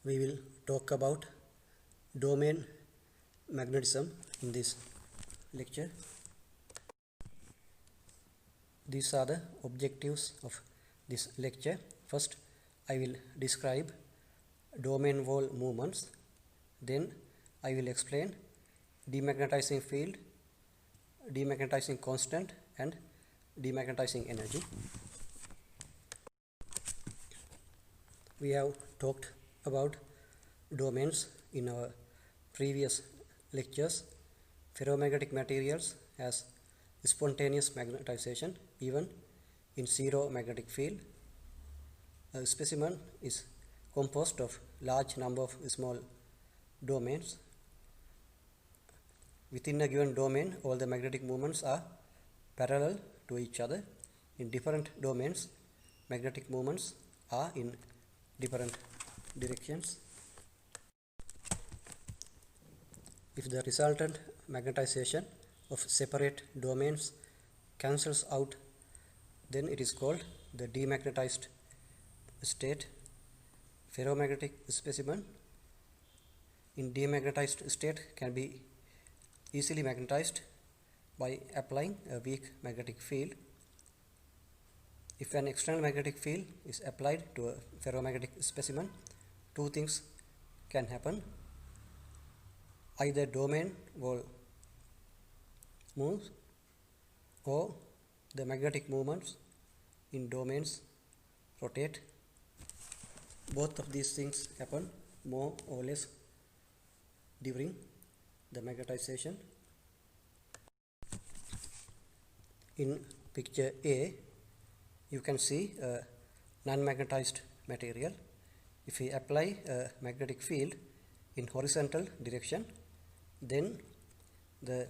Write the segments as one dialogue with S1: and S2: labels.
S1: we will talk about domain magnetism in this lecture. These are the objectives of this lecture. First, I will describe domain wall movements. Then I will explain demagnetizing field, demagnetizing constant and demagnetizing energy. We have talked about domains in our previous lectures. Ferromagnetic materials has spontaneous magnetization even in zero magnetic field. A specimen is composed of large number of small domains. Within a given domain, all the magnetic moments are parallel to each other. In different domains, magnetic moments are in different directions. If the resultant magnetization of separate domains cancels out, then it is called the demagnetized state. Ferromagnetic specimen in demagnetized state can be easily magnetized by applying a weak magnetic field. If an external magnetic field is applied to a ferromagnetic specimen, two things can happen. Either domain will move or the magnetic movements in domains rotate. Both of these things happen more or less during the magnetization. In picture A, you can see a non-magnetized material. If we apply a magnetic field in horizontal direction, then the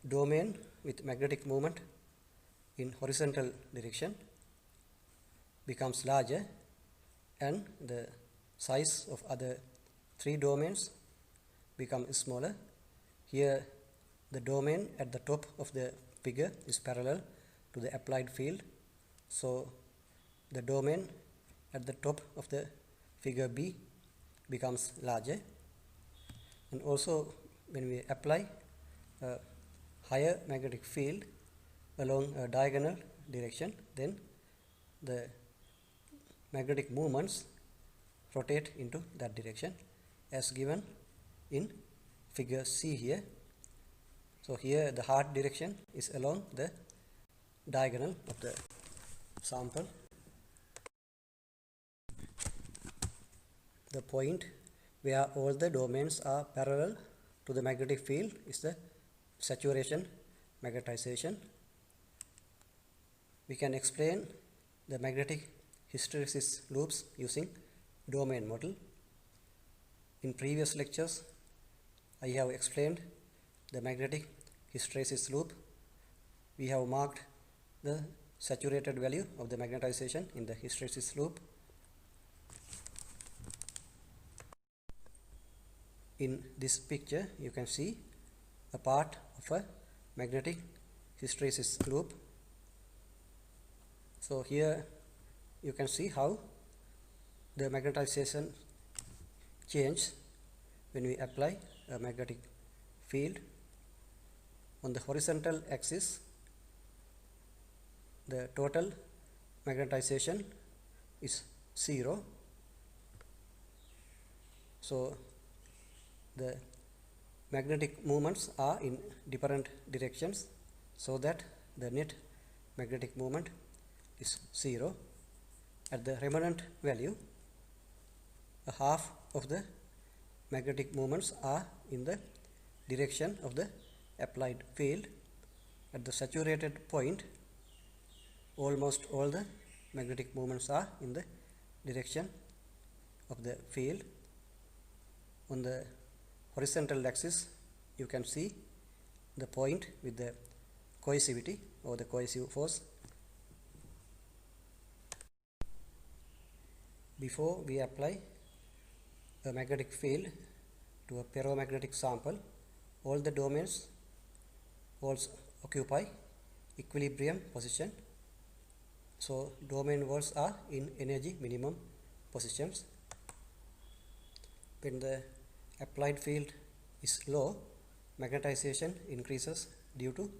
S1: domain with magnetic moment in horizontal direction becomes larger and the size of other three domains become smaller. Here the domain at the top of the figure is parallel to the applied field, so the domain at the top of the figure B becomes larger. And also when we apply a higher magnetic field along a diagonal direction, then the magnetic movements rotate into that direction as given in figure C here. So here the hard direction is along the diagonal of the sample. The point where all the domains are parallel to the magnetic field is the saturation magnetization. We can explain the magnetic hysteresis loops using domain model. In previous lectures, I have explained the magnetic hysteresis loop. We have marked the saturated value of the magnetization in the hysteresis loop. In this picture, you can see a part of a magnetic hysteresis loop. So here you can see how the magnetization changes when we apply a magnetic field. On the horizontal axis, the total magnetization is 0. So the magnetic moments are in different directions, so that the net magnetic moment is 0. At the remanent value, a half of the magnetic moments are in the direction of the applied field. At the saturated point, almost all the magnetic moments are in the direction of the field. On the horizontal axis, you can see the point with the coercivity or the coercive force. Before we apply a magnetic field to a ferromagnetic sample, all the domains also occupy equilibrium position. So domain walls are in energy minimum positions. When the applied field is low, magnetization increases due to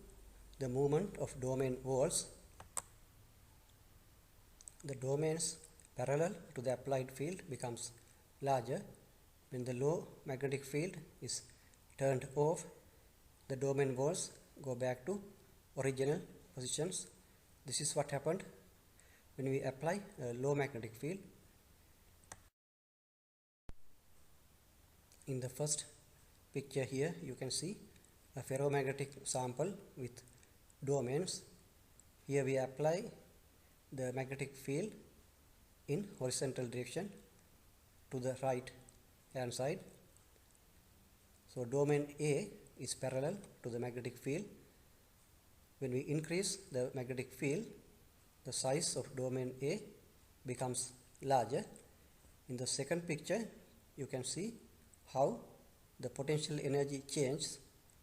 S1: the movement of domain walls. The domains parallel to the applied field becomes larger. When the low magnetic field is turned off, the domain walls go back to original positions. This is what happened when we apply a low magnetic field. In the first picture here, you can see a ferromagnetic sample with domains. Here we apply the magnetic field in horizontal direction to the right hand side. So domain A is parallel to the magnetic field. When we increase the magnetic field, the size of domain A becomes larger. In the second picture, you can see how the potential energy changes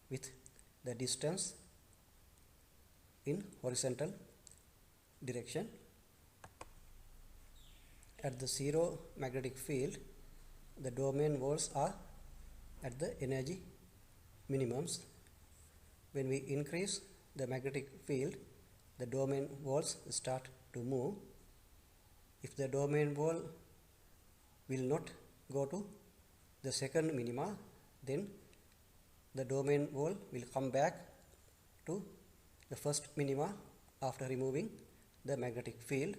S1: with the distance in horizontal direction. At the zero magnetic field, the domain walls are at the energy minimums. When we increase the magnetic field, the domain walls start to move. If the domain wall will not go to the second minima, then the domain wall will come back to the first minima after removing the magnetic field.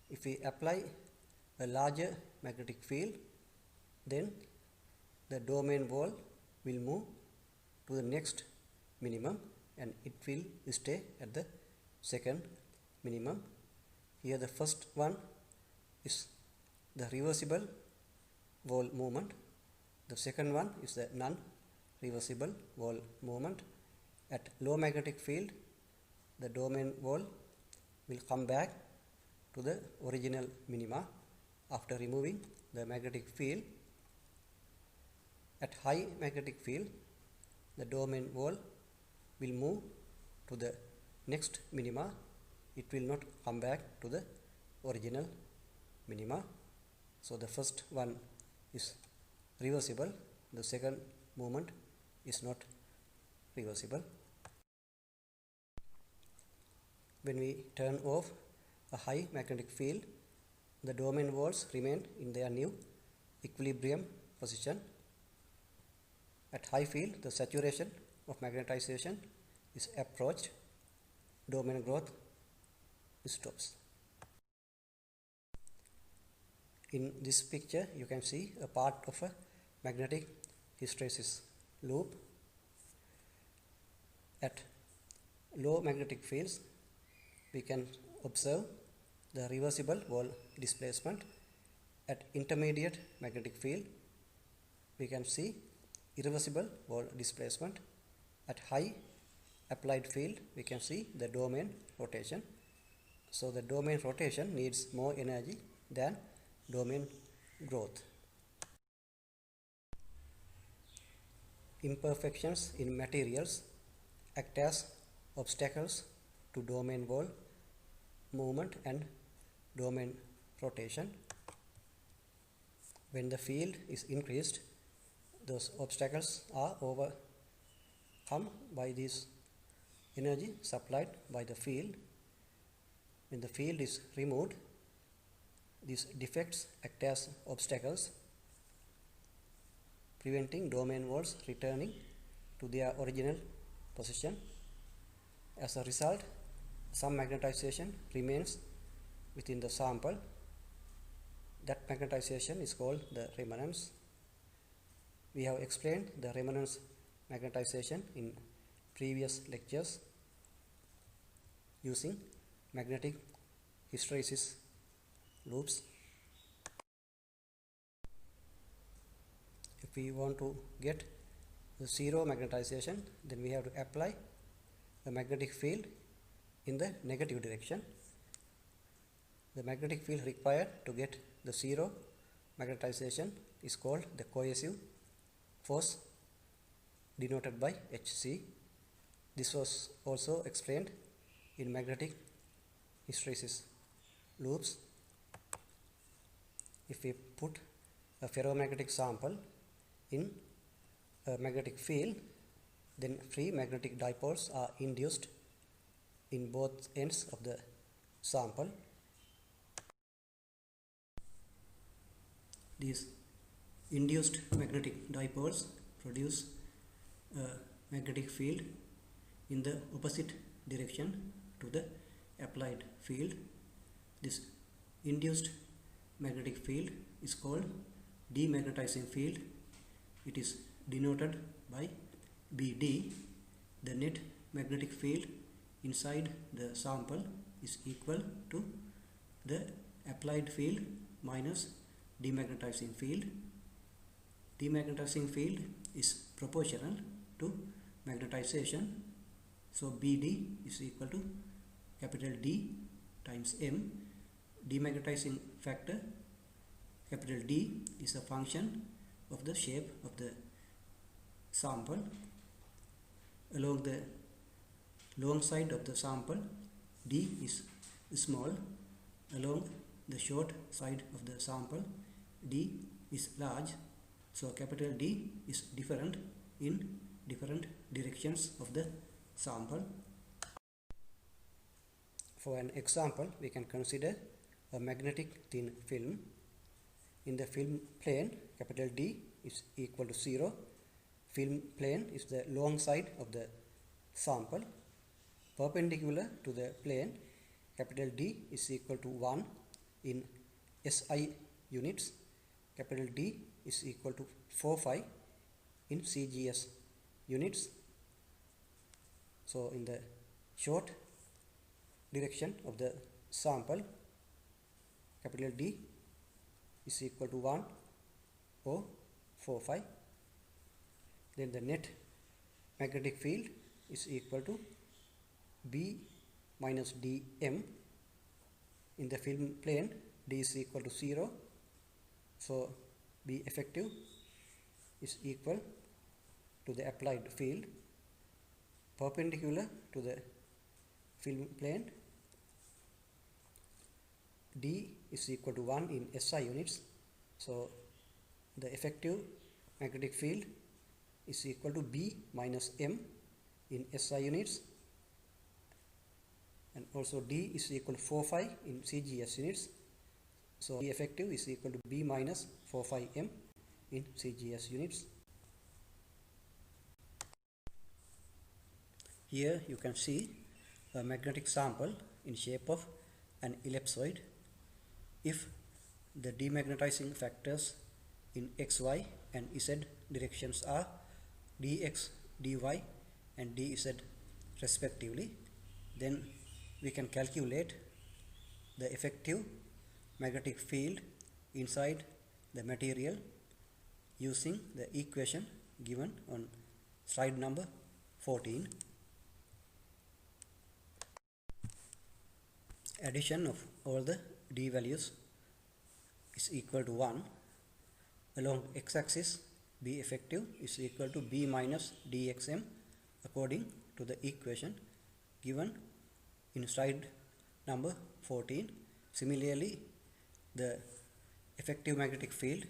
S1: If we apply a larger magnetic field, then the domain wall will move to the next minimum and it will stay at the second minimum. Here the first one is the reversible wall movement. The second one is the non-reversible wall movement. At low magnetic field, the domain wall will come back to the original minima after removing the magnetic field. At high magnetic field, the domain wall will move to the next minima. It will not come back to the original minima. So the first one is reversible, the second movement is not reversible. When we turn off a high magnetic field, the domain walls remain in their new equilibrium position. At high field, the saturation of magnetization is approached. Domain growth stops. In this picture, you can see a part of a magnetic hysteresis loop. At low magnetic fields, we can observe the reversible wall displacement. At intermediate magnetic field, we can see irreversible wall displacement. At high applied field, we can see the domain rotation. So the domain rotation needs more energy than domain growth. Imperfections in materials act as obstacles to domain wall movement and domain rotation. When the field is increased, those obstacles are overcome by this energy supplied by the field. When the field is removed, these defects act as obstacles, preventing domain walls returning to their original position. As a result, some magnetization remains within the sample. That magnetization is called the remanence. We have explained the remanence magnetization in previous lectures using magnetic hysteresis loops. If we want to get the zero magnetization, then we have to apply the magnetic field in the negative direction. The magnetic field required to get the zero magnetization is called the coercive force, denoted by Hc. This was also explained in magnetic hysteresis loops. If we put a ferromagnetic sample in a magnetic field, then free magnetic dipoles are induced in both ends of the sample. These induced magnetic dipoles produce a magnetic field in the opposite direction to the applied field. This induced magnetic field is called demagnetizing field. It is denoted by BD. The net magnetic field inside the sample is equal to the applied field minus demagnetizing field. Demagnetizing field is proportional to magnetization, so BD is equal to capital D times M. Demagnetizing factor capital D is a function of the shape of the sample. Along the long side of the sample, D is small. Along the short side of the sample, D is large. So capital D is different in different directions of the sample. For an example, we can consider a magnetic thin film. In the film plane, capital D is equal to 0. Film plane is the long side of the sample. Perpendicular to the plane, capital D is equal to 1 in SI units. Capital D is equal to 4 in CGS units. So in the short direction of the sample, capital D is equal to 1 or 4. Then the net magnetic field is equal to B minus dm. In the film plane, D is equal to 0, so B effective is equal to the applied field. Perpendicular to the film plane, D is equal to 1 in SI units, so the effective magnetic field is equal to B minus M in SI units, and also D is equal to 4 in CGS units, so the effective is equal to B minus 4 M in CGS units. Here you can see a magnetic sample in shape of an ellipsoid. If the demagnetizing factors in XY and Z directions are dx, dy and dz respectively, then we can calculate the effective magnetic field inside the material using the equation given on slide number 14. Addition of all the d values is equal to 1. Along x-axis, B effective is equal to B minus dxm according to the equation given in slide number 14. Similarly, the effective magnetic field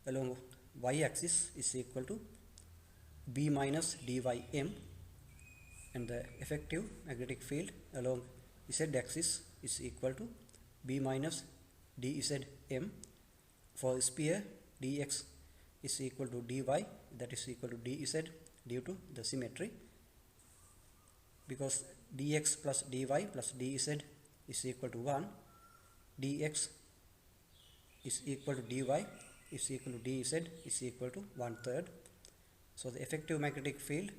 S1: along y-axis is equal to B minus dym, and the effective magnetic field along z-axis is equal to B minus dzm. For sphere, dx is equal to dy, that is equal to dz due to the symmetry. Because dx plus dy plus dz is equal to 1, dx is equal to dy is equal to dz is equal to 1/3. So the effective magnetic field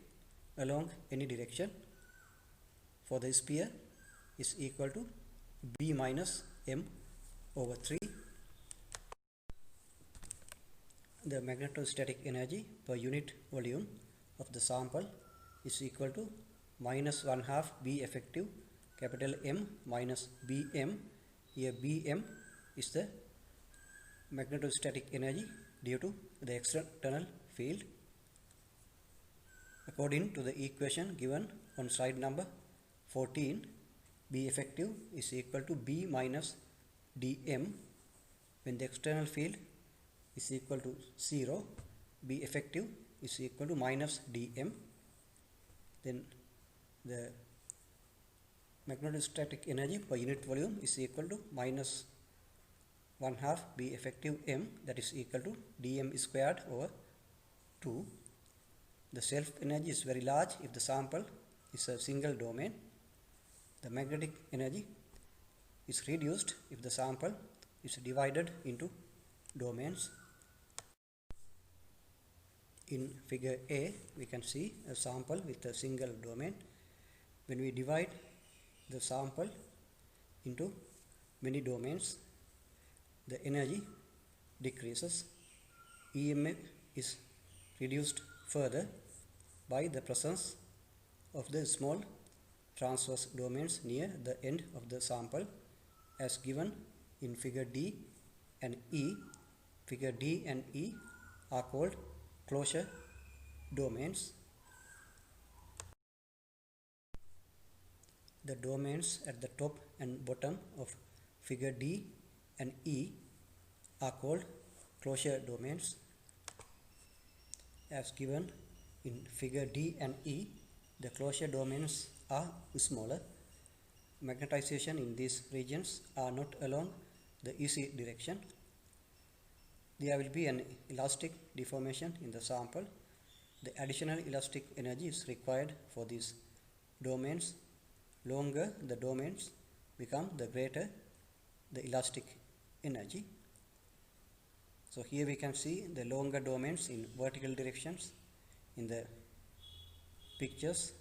S1: along any direction for the sphere is equal to B minus m over 3. The magnetostatic energy per unit volume of the sample is equal to minus 1/2 B effective capital M minus Bm. Here Bm is the magnetostatic energy due to the external field. According to the equation given on slide number 14, B effective is equal to B minus dm when the external field is equal to 0, B effective is equal to minus dm. Then the magnetostatic energy per unit volume is equal to minus 1/2 B effective m, that is equal to dm squared over 2. The self energy is very large if the sample is a single domain. The magnetic energy is reduced if the sample is divided into domains. In figure A, we can see a sample with a single domain. When we divide the sample into many domains, the energy decreases. EMF is reduced further by the presence of the small transverse domains near the end of the sample, as given in figure D and E. Figure D and E are called closure domains. The domains at the top and bottom of figure D and E are called closure domains. As given in figure D and E, the closure domains are smaller. Magnetization in these regions are not along the easy direction. There will be an elastic deformation in the sample. The additional elastic energy is required for these domains. Longer the domains become, the greater the elastic energy. So here we can see the longer domains in vertical directions. In the pictures,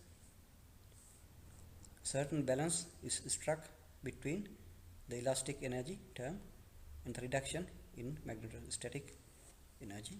S1: certain balance is struck between the elastic energy term and the reduction in magnetostatic energy.